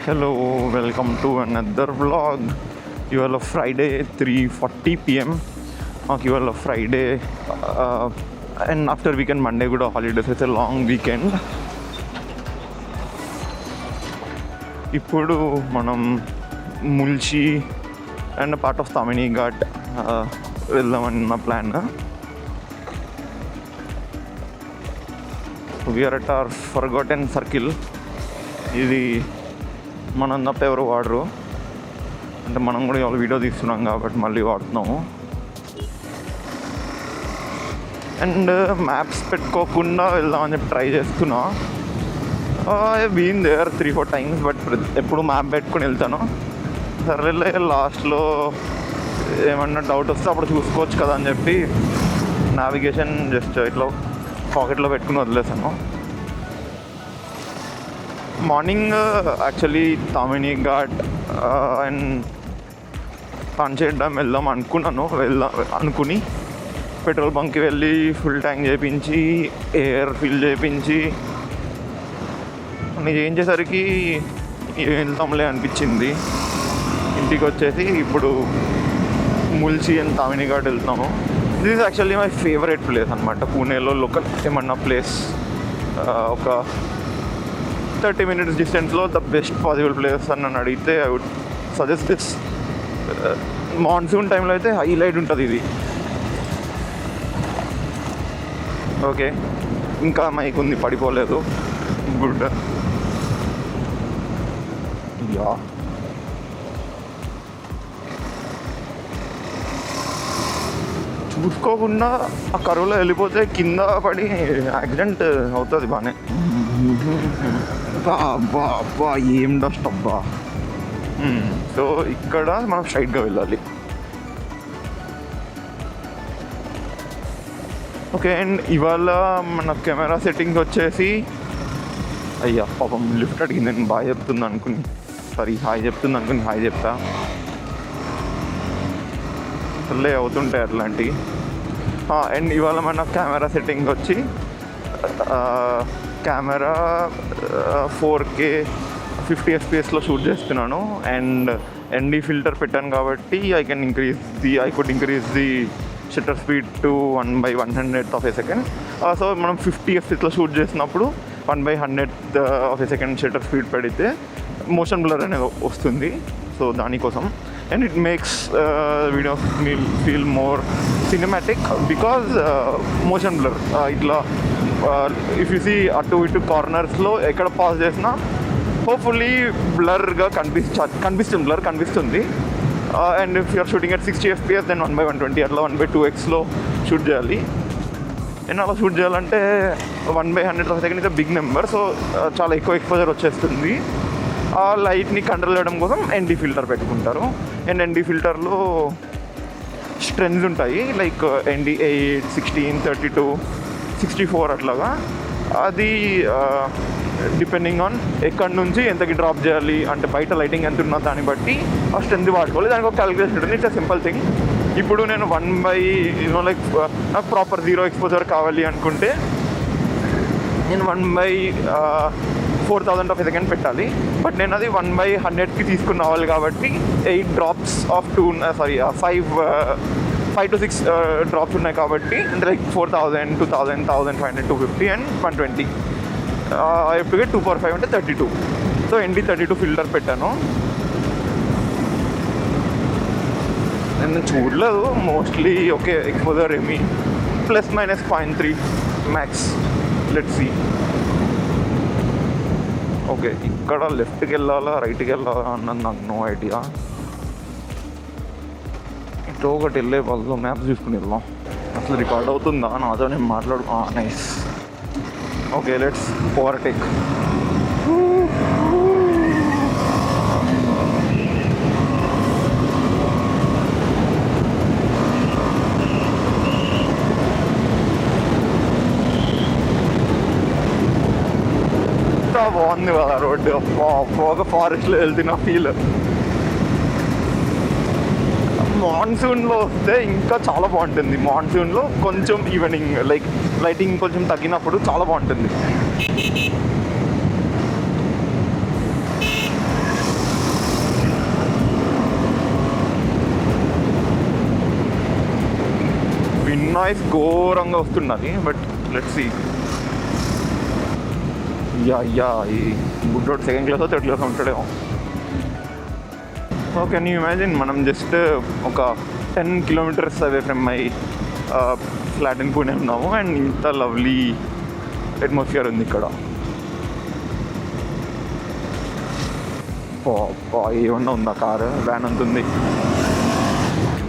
Hello, welcome to another vlog. ఇవాళ Friday 3:40 PM. మాకు ఇవాళ Friday and after weekend Monday కూడా హాలిడేస్ అయితే లాంగ్ వీకెండ్. ఇప్పుడు మనం Mulshi and part of Tamhini Ghat వెళ్దామని నా plan. We're at our forgotten circle. ఇది మనం తప్ప ఎవరు వాడరు, అంటే మనం కూడా ఇవాళ వీడియో తీస్తున్నాం కాబట్టి మళ్ళీ వాడుతున్నాము. అండ్ మ్యాప్స్ పెట్టుకోకుండా వెళ్దామని చెప్పి ట్రై చేస్తున్నా. బీన్ దేర్ 3-4 times, బట్ ఎప్పుడు మ్యాప్ పెట్టుకుని వెళ్తాను. సరేలే లాస్ట్లో ఏమన్నా డౌట్ వస్తే అప్పుడు చూసుకోవచ్చు కదా అని చెప్పి నావిగేషన్ జస్ట్ ఇట్లా పాకెట్లో పెట్టుకుని వదిలేసాను. Morning actually Tamhini Ghat and Panshet dam వెళ్దాం అనుకుని పెట్రోల్ బంక్కి వెళ్ళి ఫుల్ ట్యాంక్ చేయించి ఎయిర్ ఫిల్ చేయించి నేను చేయించేసరికి వెళ్తాంలే అనిపించింది. ఇంటికి వచ్చేసి ఇప్పుడు ముల్షి అండ్ తామిని ఘాట్ వెళ్తాము. This is actually my favourite place అనమాట. పూణేలో లోకల్ ఏమన్నా ప్లేస్ ఒక 30 minutes డిస్టెన్స్లో ద బెస్ట్ పాసిబుల్ ప్లేస్ అని నన్ను అడిగితే I would suggest this. Monsoon టైంలో అయితే హైలైట్ ఉంటుంది ఇది. ఓకే, ఇంకా మైక్ ఉంది, పడిపోలేదు. గుడ్. యా, చూసుకోకుండా ఆ కరువులో వెళ్ళిపోతే కింద పడి యాక్సిడెంట్ అవుతుంది బాగానే. అబ్బా అబ్బా ఏం డస్ట్ అబ్బా. సో ఇక్కడ మనం స్ట్రైట్గా వెళ్ళాలి. ఓకే, అండ్ ఇవాళ మన కెమెరా సెట్టింగ్స్ వచ్చేసి అయ్యా పాపం లిఫ్ట్ అడిగింది, నేను బాగా చెప్తుంది అనుకుని హాయ్ చెప్తుంది అనుకుని హాయ్ చెప్తా. అసలే అవుతుంటాయి అట్లాంటివి. అండ్ ఇవాళ మన కెమెరా సెట్టింగ్ వచ్చి కెమెరా 4K 50 FPS షూట్ చేస్తున్నాను. అండ్ ND ఫిల్టర్ పెట్టాను కాబట్టి I could increase the shutter speed to 1/100th of a second. So మనం 50 FPS షూట్ చేసినప్పుడు 1/100th of a second shutter speed పెడితే మోషన్ బ్లర్ అనేది వస్తుంది. So దానికోసం and it makes video feel more cinematic because motion blur ఇట్లా if you see అటు ఇటు కార్నర్స్లో ఎక్కడ పాజ్ చేసినా హోప్ఫుల్లీ బ్లర్గా కనిపిస్తుంది. And if you're shooting at 60 FPS then 1/120 అట్లా 1/2x షూట్ చేయాలి. అండ్ అలా షూట్ చేయాలంటే 1/100th of a second is a big number. So చాలా ఎక్కువ ఎక్స్పోజర్ వచ్చేస్తుంది. ఆ లైట్ని కంట్రోల్ చేయడం కోసం ND ఫిల్టర్ పెట్టుకుంటారు. అండ్ ND ఫిల్టర్లో స్ట్రెంగ్స్ ఉంటాయి, లైక్ ND 8, 16, 32, 64 అట్లాగా. అది డిపెండింగ్ ఆన్ ఎక్కడి నుంచి ఎంతకి డ్రాప్ చేయాలి, అంటే బయట లైటింగ్ ఎంత ఉన్నా దాన్ని బట్టి ఆ స్ట్రెంత్ వాడుకోవాలి. దానికి ఒక క్యాలిక్యులేషన్ ఉంటుంది. It's a simple thing. ఇప్పుడు నేను లైక్ నాకు ప్రాపర్ 0 ఎక్స్పోజర్ కావాలి అనుకుంటే నేను 1/4000th of a second పెట్టాలి. బట్ నేను అది 1/100కి తీసుకుని రావాలి కాబట్టి 8 drops ఆఫ్ 5 to 6 డ్రాప్స్ ఉన్నాయి కాబట్టి అంటే లైక్ 4000, 2000, 1500, 250 అండ్ 120. ఎప్పుడు 2/5 అంటే 32. సో ND 32 ఫిల్టర్ పెట్టాను. నేను చూడలేదు మోస్ట్లీ. ఓకే, ఎక్స్పోజర్ ఏమి ±0.3 మ్యాక్స్. Let's see. ఓకే, ఇక్కడ లెఫ్ట్కి వెళ్ళాలా రైట్కి వెళ్ళాలా అన్నది నాకు నో ఐడియా. ఇటు ఒకటి వెళ్ళే బదులు మ్యాప్స్ చూసుకుని వెళ్దాం. అసలు రికార్డ్ అవుతుందా నాతో నేను నైస్. Okay, let's overtake. బాగుంది కదా రోడ్డు. ఒక ఫారెస్ట్లో వెళ్తున్న ఫీల్. మాన్సూన్లో వస్తే ఇంకా చాలా బాగుంటుంది. మాన్సూన్లో కొంచెం ఈవినింగ్ లైటింగ్ కొంచెం తగ్గినప్పుడు చాలా బాగుంటుంది. నాయిస్ ఘోరంగా వస్తున్నది. But let's see. యా ఈ గుడ్డోడు సెకండ్ క్లాస్ థర్డ్ క్లాస్ ఉంటాడేమో. సో కెన్ యూ ఇమాజిన్, మనం జస్ట్ ఒక 10 kilometers away from my flat in Pune ఉన్నాము, అండ్ ఇంత లవ్లీ అట్మాస్ఫియర్ ఉంది ఇక్కడ. ఏమన్నా ఉందా, కారు వ్యాన్ అంత ఉంది.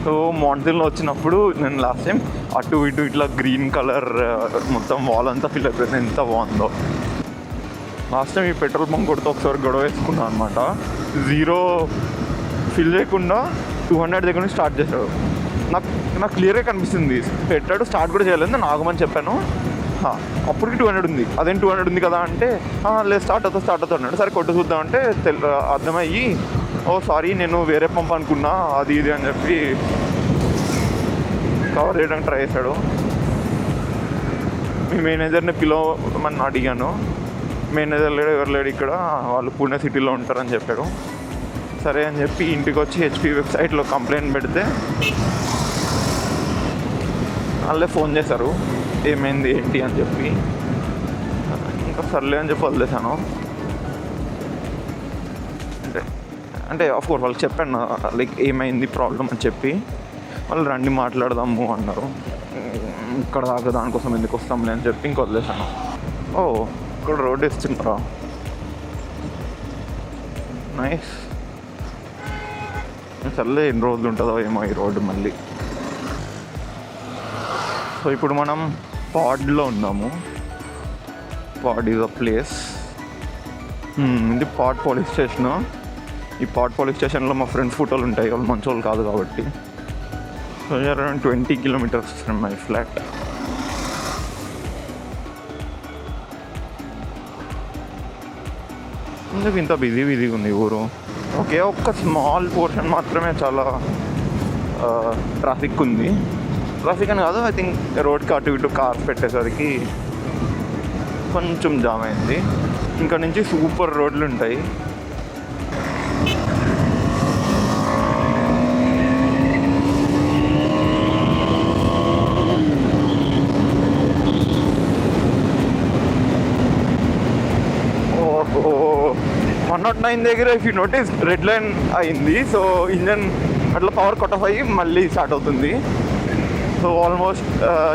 సో మాన్సూన్లో వచ్చినప్పుడు నేను లాస్ట్ టైం అటు ఇటు ఇట్లా గ్రీన్ కలర్ మొత్తం వాల్ అంతా ఫిల్ అయిపోయింది. ఎంత బాగుందో. లాస్ట్ టైం ఈ పెట్రోల్ బంక్ కొడితే ఒకసారి గొడవ వేసుకున్నాను అనమాట. 0 ఫిల్ చేయకుండా 200 దగ్గర నుంచి స్టార్ట్ చేశాడు. నాకు క్లియర్గా కనిపిస్తుంది పెట్టాడు, స్టార్ట్ కూడా చేయలేదు. నేను ఆగమని చెప్పాను, అప్పటికి 200 ఉంది. అదేం 200 ఉంది కదా అంటే, లేదు స్టార్ట్ అవుతా అన్నాడు. సరే కొట్టు చూద్దామంటే అర్థమయ్యి, ఓ సారీ నేను వేరే పంప్ అనుకున్నా అది ఇది అని చెప్పి కవర్ చేయడానికి ట్రై చేశాడు. మీ మేనేజర్ని పిలవమని అడిగాను. మేనేజర్ లేడు, ఎవరు లేడు ఇక్కడ, వాళ్ళు పూణే సిటీలో ఉంటారని చెప్పాడు. సరే అని చెప్పి ఇంటికి వచ్చి హెచ్పి వెబ్సైట్లో కంప్లైంట్ పెడితే వాళ్ళే ఫోన్ చేశారు ఏమైంది ఏంటి అని చెప్పి. ఇంకా సర్లే అని చెప్పి వదిలేశాను. అంటే ఆఫ్కోర్స్ వాళ్ళకి చెప్పాను లైక్ ఏమైంది ప్రాబ్లం అని చెప్పి. వాళ్ళు రండి మాట్లాడదాము అన్నారు. ఇక్కడ దాకా దానికోసం ఎందుకు వస్తాంలే అని చెప్పి ఇంక వదిలేశాను. ఓ ఇక్కడ రోడ్ ఇస్తున్నారా, నైస్. సర్లే ఎన్ని రోజులు ఉంటుందో ఏమో ఈ రోడ్డు మళ్ళీ. సో ఇప్పుడు మనం పాడ్లో ఉన్నాము. పాడ్ ఈజ్ అ ప్లేస్. ఇది పాడ్ పోలీస్ స్టేషను. ఈ పాడ్ పోలీస్ స్టేషన్లో మా ఫ్రెండ్స్ ఫోటోలు ఉంటాయి, వాళ్ళు మంచి వాళ్ళు కాదు కాబట్టి. So around 20 kilometers from my flat. ఎందుకు ఇంత బిజీగా ఉంది ఊరు? ఓకే, ఒక్క స్మాల్ పోర్షన్ మాత్రమే చాలా ట్రాఫిక్ ఉంది. ట్రాఫిక్ అని కాదు, ఐ థింక్ రోడ్కి అటు ఇటు కార్స్ పెట్టేసరికి కొంచెం జామ్ అయింది. ఇంకా నుంచి సూపర్ రోడ్లు ఉంటాయి. ఓహో 109 దగ్గర if you notice red line అయింది. సో ఇంజన్ అట్లా పవర్ కట్ ఆఫ్ అయ్యి మళ్ళీ స్టార్ట్ అవుతుంది. సో ఆల్మోస్ట్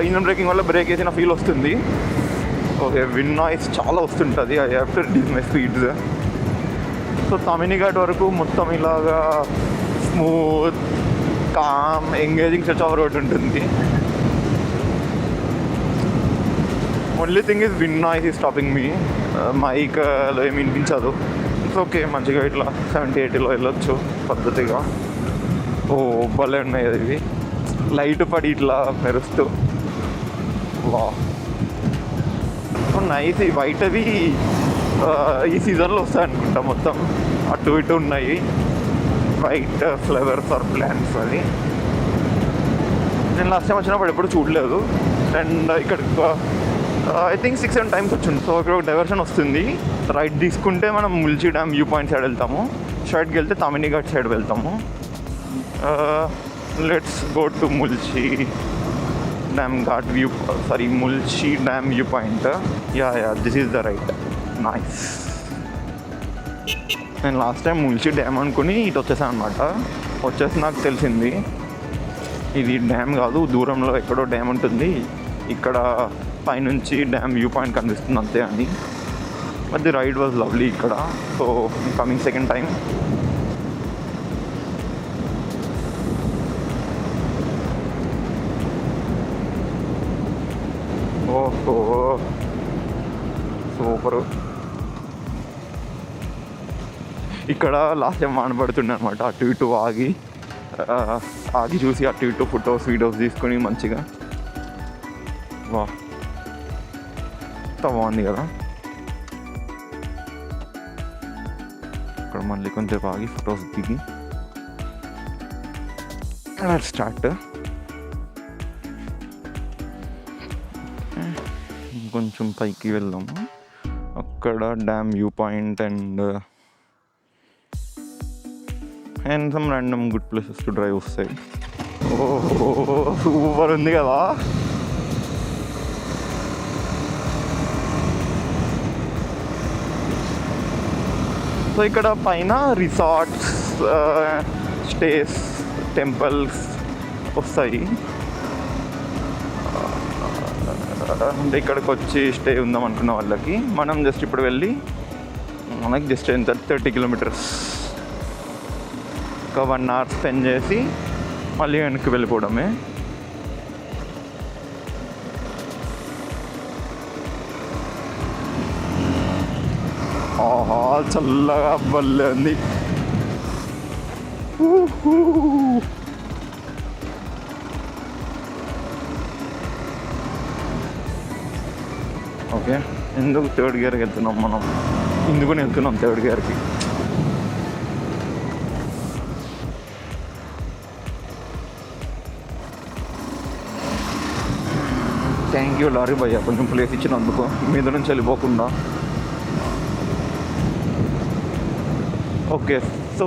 ఇంజన్ బ్రేకింగ్ వల్ల బ్రేక్ వేసిన ఫీల్ వస్తుంది. ఓకే, విండ్ నాయిస్ చాలా వస్తుంటుంది. I have to reduce my speeds. So తమినిఘాట్ వరకు మొత్తం ఇలాగా smooth com engaging stretch of road ఉంటుంది. Only thing is wind noise is stopping మీ. మైక్లో ఏమి వినిపించదు. ఇట్స్ ఓకే, మంచిగా ఇట్లా 70-80లో వెళ్ళొచ్చు పద్ధతిగా. ఓ భలే ఉన్నాయి ఇవి, లైట్ పడి ఇట్లా మెరుస్తూ. వా నైస్. ఈ వైట్ అవి ఈ సీజన్లో వస్తాయి అనుకుంటా. మొత్తం అటు ఇటు ఉన్నాయి వైట్ ఫ్లవర్స్ ఆర్ ప్లాంట్స్. అది నేను లాస్ట్ టైం వచ్చినప్పుడు ఎప్పుడు చూడలేదు. అండ్ ఇక్కడ ఐ థింక్ 6-7 times వచ్చింది. సో ఇక్కడ ఒక డైవర్షన్ వస్తుంది. రైట్ తీసుకుంటే మనం ముల్చి డ్యామ్ వ్యూ పాయింట్ సైడ్ వెళ్తాము, స్ట్రైట్కి వెళ్తే తమినిఘాట్ సైడ్ వెళ్తాము. Let's go to ముల్చి dam ghat view, sorry ముల్చి dam view point. Yeah this is the right. Nice. నేను లాస్ట్ టైం ముల్చి డ్యామ్ అనుకుని ఇటు వచ్చేసాను అనమాట. వచ్చేసి నాకు తెలిసింది ఇది డ్యామ్ కాదు, దూరంలో ఎక్కడో డ్యామ్ ఉంటుంది, ఇక్కడ పైనుంచి డ్యామ్ వ్యూ పాయింట్ కనిపిస్తుంది అంతే అని. But the ride was lovely ఇక్కడ. So coming second time. ఓహో సూపరు. ఇక్కడ లాస్ట్ టైం వానపడుతుండే అనమాట. అటు ఇటు ఆగి చూసి అటు ఇటు ఫొటోస్ వీడియోస్ తీసుకొని మంచిగా. వా ఎంత బాగుంది కదా. ఇక్కడ మళ్ళీ కొంచెం ఆగి ఫొటోస్ దిగి స్టార్ట్. కొంచెం పైకి వెళ్దాము. అక్కడ dam view point and some random good places to drive వస్తాయి. ఓహో సూపర్ ఉంది కదా. సో ఇక్కడ పైన రిసార్ట్స్, స్టేస్, టెంపుల్స్ వస్తాయి. అంటే ఇక్కడికి వచ్చి స్టే ఉందాం అనుకున్న వాళ్ళకి మనం జస్ట్ ఇప్పుడు వెళ్ళి మనకి జస్ట్ ఎంత 30 కిలోమీటర్స్ ఒక 1 hour స్పెండ్ చేసి మళ్ళీ వెనక్కి వెళ్ళిపోవడమే. ఆహా చల్లగా భలే ఉంది. ఓకే, ఎందుకు థర్డ్ గేర్కి వెళ్తున్నాం మనం? ఇందుకు వెళ్తున్నాం థర్డ్ గేర్కి. థ్యాంక్ యూ లారీ భయ్య, కొంచెం ప్లేస్ ఇచ్చినందుకు మీద నుంచి వెళ్ళిపోకుండా. ఓకే, సో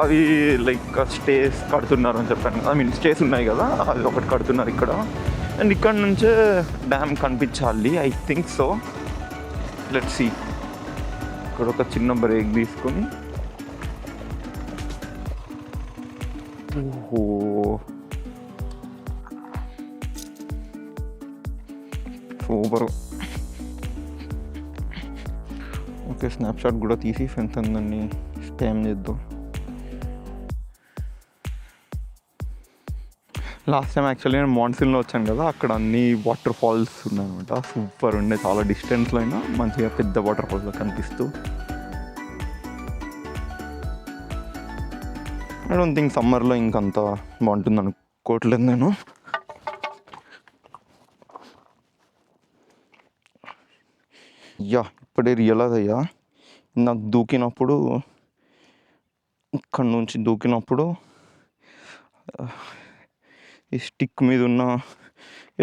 అవి లైక్ స్టేస్ కడుతున్నారు అని చెప్పాను. ఐ మీన్ స్టేస్ ఉన్నాయి కదా, అది ఒకటి కడుతున్నారు ఇక్కడ. అండ్ ఇక్కడ నుంచే డ్యామ్ కనిపించాలి, I think so. Let's see. ఇక్కడ ఒక చిన్న బ్రేక్ తీసుకొని, ఓహో సూపర్. ఓకే, స్నాప్షాట్ కూడా తీసి ఫ్రెండ్స్ అందరినీ స్కామ్ చేద్దాం. లాస్ట్ టైం యాక్చువల్లీ నేను మాన్సూన్లో వచ్చాను కదా, అక్కడ అన్ని వాటర్ ఫాల్స్ ఉన్నాయన్నమాట. సూపర్ ఉండే, చాలా డిస్టెన్స్లో అయినా మంచిగా పెద్ద వాటర్ ఫాల్స్ కనిపిస్తూ. ఐ డోంట్ థింక్ సమ్మర్లో ఇంకంత బాగుంటుంది అనుకోవట్లేదు నేను. ఇప్పుడే రియలైజ్ అయ్యా, నాకు దూకినప్పుడు, ఇక్కడ నుంచి దూకినప్పుడు ఈ స్టిక్ మీద ఉన్న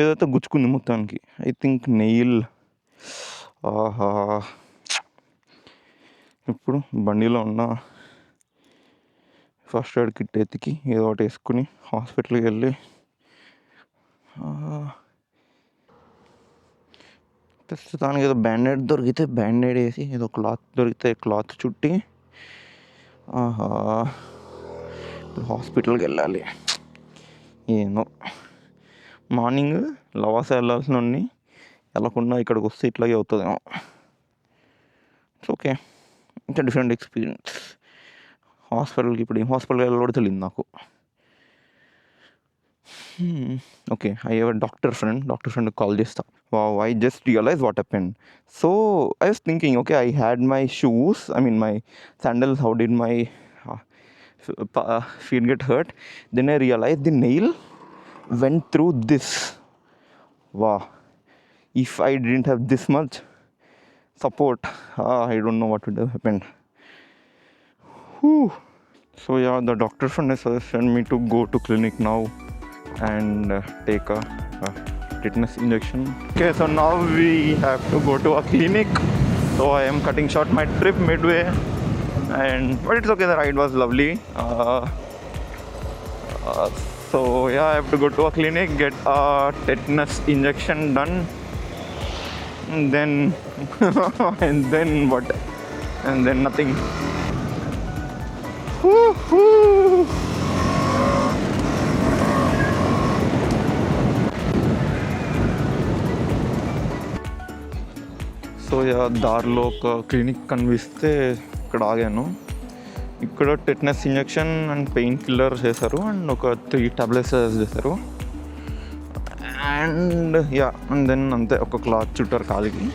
ఏదైతే గుచ్చుకుంది మొత్తానికి, ఐ థింక్ నెయిల్. ఆహా, ఇప్పుడు బండిలో ఉన్న ఫస్ట్ ఎయిడ్ కిట్ ఎత్తికి ఏదో ఒకటి వేసుకుని హాస్పిటల్కి వెళ్ళి ప్రస్తుతానికి ఏదో బ్యాండేడ్ దొరికితే బ్యాండేడ్ వేసి, ఏదో క్లాత్ దొరికితే క్లాత్ చుట్టి హాస్పిటల్కి వెళ్ళాలి. ఏమో మార్నింగ్ లవాసా వెళ్ళాల్సిన వాడిని వెళ్ళకుండా ఇక్కడికి వస్తే ఇట్లాగే అవుతుందేమో. It's okay, it's different experience. హాస్పిటల్కి ఇప్పుడు ఏం హాస్పిటల్కి వెళ్ళాలో కూడా తెలియదు నాకు. Okay, I have a doctor ఫ్రెండ్కి కాల్ చేస్తా. Wow, I just realized what happened. So I was thinking, okay, I had my shoes, I mean my sandals, how did my feet get hurt? Then I realized the nail went through this. Wow, if I didn't have this much support, I don't know what would have happened. Whew. So yeah, the doctor friend has suggested me to go to clinic now and take a tetanus injection. Okay, so now we have to go to a clinic. So I am cutting short my trip midway, but it's okay, the ride was lovely. So yeah, I have to go to a clinic, get a tetanus injection done, and then and then what? And then nothing. Woo-hoo. So దారిలో ఒక clinic కనిపిస్తే ఇక్కడ ఆగాను. ఇక్కడ tetanus injection and pain killer చేశారు and ఒక 3 tablets చేశారు. And then అంతే, ఒక క్లాత్ చుట్టారు కాలికి.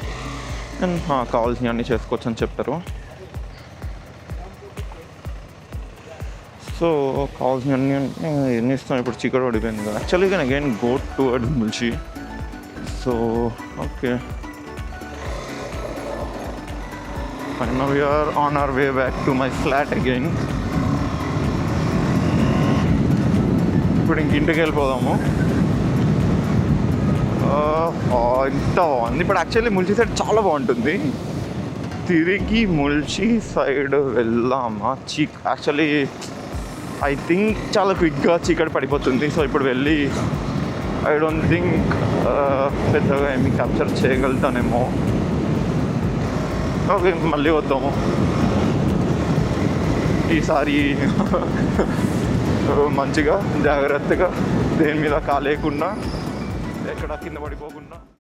అండ్ కావాల్సినవన్నీ చేసుకోవచ్చు అని చెప్పారు. సో కావాల్సినవన్నీ ఏం చేస్తాం, ఇప్పుడు చీకటి పడిపోయింది కదా. Actually can again go towards Mulshi. So okay, and now we are on our way back to my flat again. ఇప్పుడు ఇంటికి వెళ్ళిపోదాము. ఇంత బాగుంది. ఇప్పుడు యాక్చువల్లీ ముల్చి సైడ్ చాలా బాగుంటుంది. తిరిగి ముల్చి సైడ్ వెళ్దామా? యాక్చువల్లీ ఐ థింక్ చాలా క్విక్గా చీకటి పడిపోతుంది. సో ఇప్పుడు వెళ్ళి ఐ డోంట్ థింక్ పెద్దగా ఏమి క్యాప్చర్ చేయగలుగుతానేమో. ఓకే, మళ్ళీ వద్దాము. ఈసారి మంచిగా జాగ్రత్తగా దేని మీద కాలేయకుండా ఎక్కడ కింద పడిపోకుండా